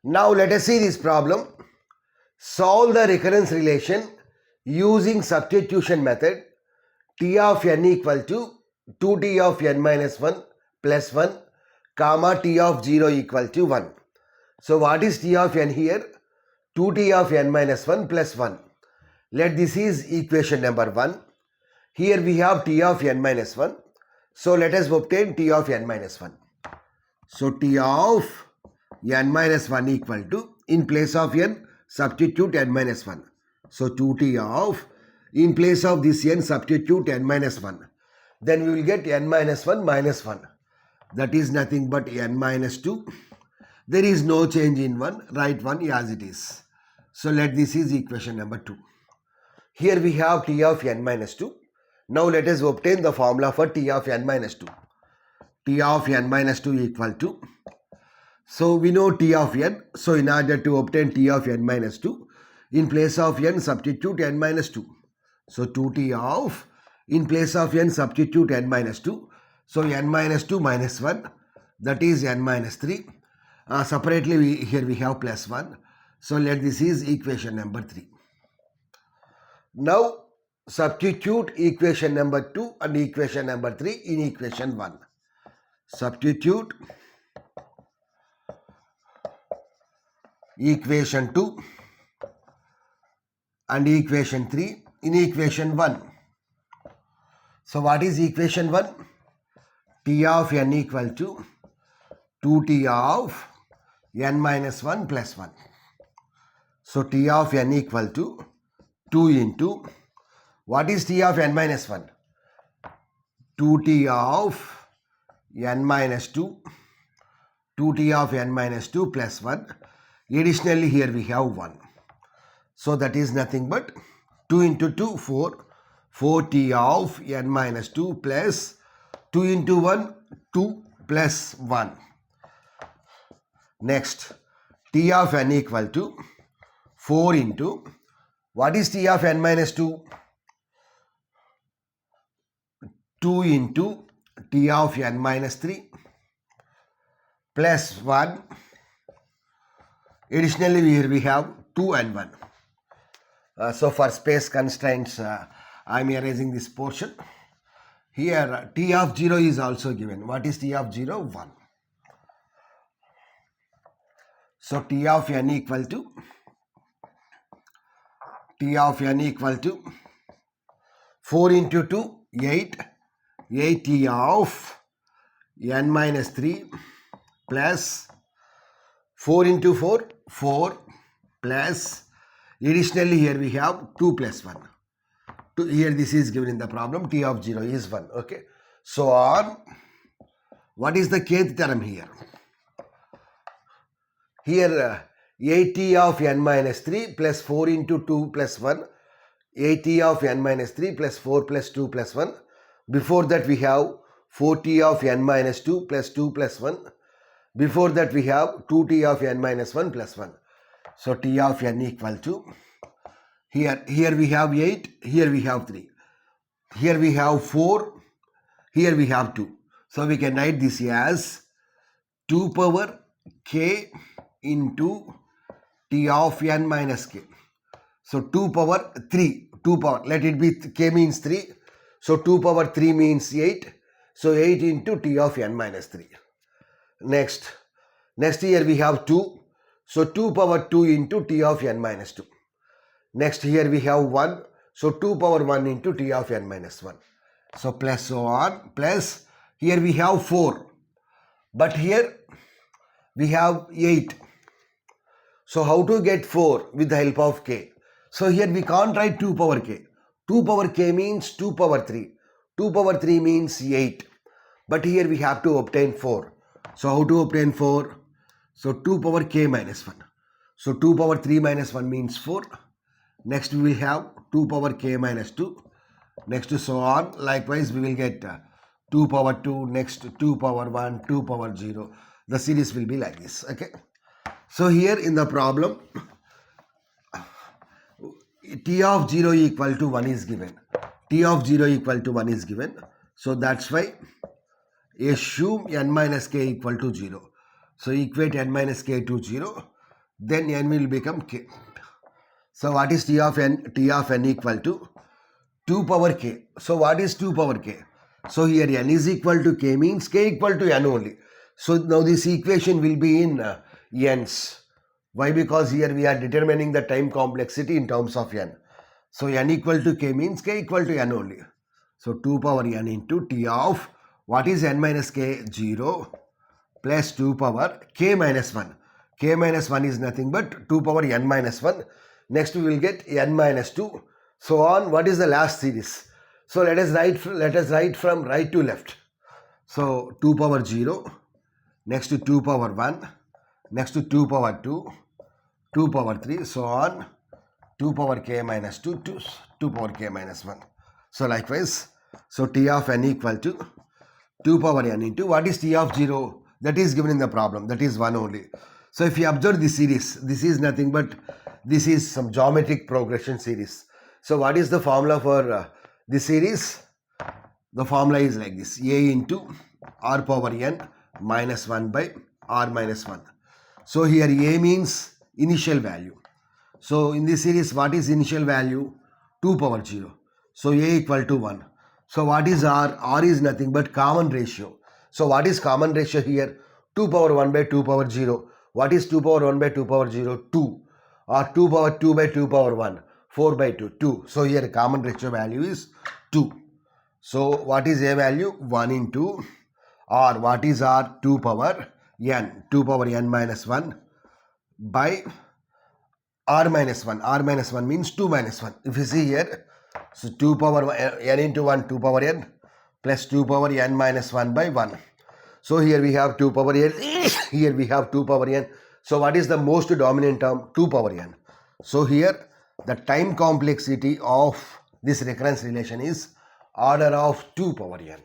Now let us see this problem. Solve the recurrence relation using substitution method. T of n equal to 2t of n minus 1 plus 1 comma t of 0 equal to 1. So what is t of n here? 2t of n minus 1 plus 1. Let this is equation number 1. Here we have t of n minus 1. So let us obtain t of n minus 1. So t of n minus 1 equal to, in place of n, substitute n minus 1. So 2t of, in place of this n, substitute n minus 1. Then we will get n minus 1 minus 1. That is nothing but n minus 2. There is no change in 1. Write 1 as it is. So let this is equation number 2. Here we have t of n minus 2. Now let us obtain the formula for t of n minus 2. T of n minus 2 equal to, so we know t of n. So in order to obtain t of n minus 2, in place of n substitute n minus 2. So 2t of, in place of n substitute n minus 2. So n minus 2 minus 1, that is n minus 3. Separately here we have plus 1. So let this is equation number 3. Now substitute equation number 2 and equation number 3 in equation 1. Substitute equation 2 and equation 3 in equation 1. So what is equation 1? T of n equal to 2t of n minus 1 plus 1. So t of n equal to 2 into, what is t of n minus 1? 2t of n minus 2, 2t of n minus 2 plus 1. Additionally here we have 1. So that is nothing but 2 into 2, 4. 4t of n minus 2 plus 2 into 1, 2 plus 1. Next, t of n equal to 4 into, what is t of n minus 2? 2 into t of n minus 3 plus 1. Additionally here we have 2 and 1. So for space constraints I am erasing this portion. Here t of 0 is also given. What is t of 0? 1. So t of n equal to, t of n equal to 4 into 2, 8. 8t of n minus 3 plus 4 into 4, 4 plus, additionally here we have 2 plus 1. Here this is given in the problem, t of 0 is 1. Okay. So on, what is the kth term here? Here 8t of n minus 3 plus 4 into 2 plus 1. 8t of n minus 3 plus 4 plus 2 plus 1. Before that we have 4t of n minus 2 plus 2 plus 1. Before that we have 2t of n minus 1 plus 1. So t of n equal to, here we have 8, here we have 3. Here we have 4, here we have 2. So we can write this as 2 power k into t of n minus k. So 2 power 3, 2 power, let it be, k means 3. So 2 power 3 means 8. So 8 into t of n minus 3. Next here we have 2. So 2 power 2 into t of n minus 2. Next here we have 1. So 2 power 1 into t of n minus 1. So plus so on, plus here we have 4. But here we have 8. So how to get 4 with the help of k? So here we can't write 2 power k. 2 power k means 2 power 3. 2 power 3 means 8. But here we have to obtain 4. So how to obtain 4? So 2 power k minus 1. So 2 power 3 minus 1 means 4. Next we will have 2 power k minus 2. Next so on. Likewise we will get 2 power 2. Next 2 power 1, 2 power 0. The series will be like this. Okay. So here in the problem, t of 0 equal to 1 is given. T of 0 equal to 1 is given. So that's why assume n minus k equal to 0. So equate n minus k to 0. then n will become k. So what is t of n? T of n equal to 2 power k. So what is 2 power k? So here n is equal to k means k equal to n only. So now this equation will be in n's. Why? Because here we are determining the time complexity in terms of n. So n equal to k means k equal to n only. So 2 power n into t of what is n minus k? 0 plus 2 power k minus 1. K minus 1 is nothing but 2 power n minus 1. Next we will get n minus 2. So on, what is the last series? So let us write from right to left. So 2 power 0, next to 2 power 1, next to 2 power 2, 2 power 3, so on, 2 power k minus 2, 2 power k minus 1. So likewise, so t of n equal to 2 power n into what is t of 0? That is given in the problem, that is 1 only. So if you observe the series, this is nothing but this is some geometric progression series. So what is the formula for this series? The formula is like this: a into r power n minus 1 by r minus 1. So here a means initial value. So in this series, what is initial value? 2 power 0. So a equal to 1. So what is r? R is nothing but common ratio. So what is common ratio here? 2 power 1 by 2 power 0. What is 2 power 1 by 2 power 0? 2. Or 2 power 2 by 2 power 1. 4 by 2. 2. So here common ratio value is 2. So what is a value? 1 into r. What is r? 2 power n. 2 power n minus 1 by r minus 1. R minus 1 means 2 minus 1. If you see here, so 2 power n into 1, 2 power n plus 2 power n minus 1 by 1. So here we have 2 power n, here we have 2 power n. So what is the most dominant term? 2 power n. So here the time complexity of this recurrence relation is order of 2 power n.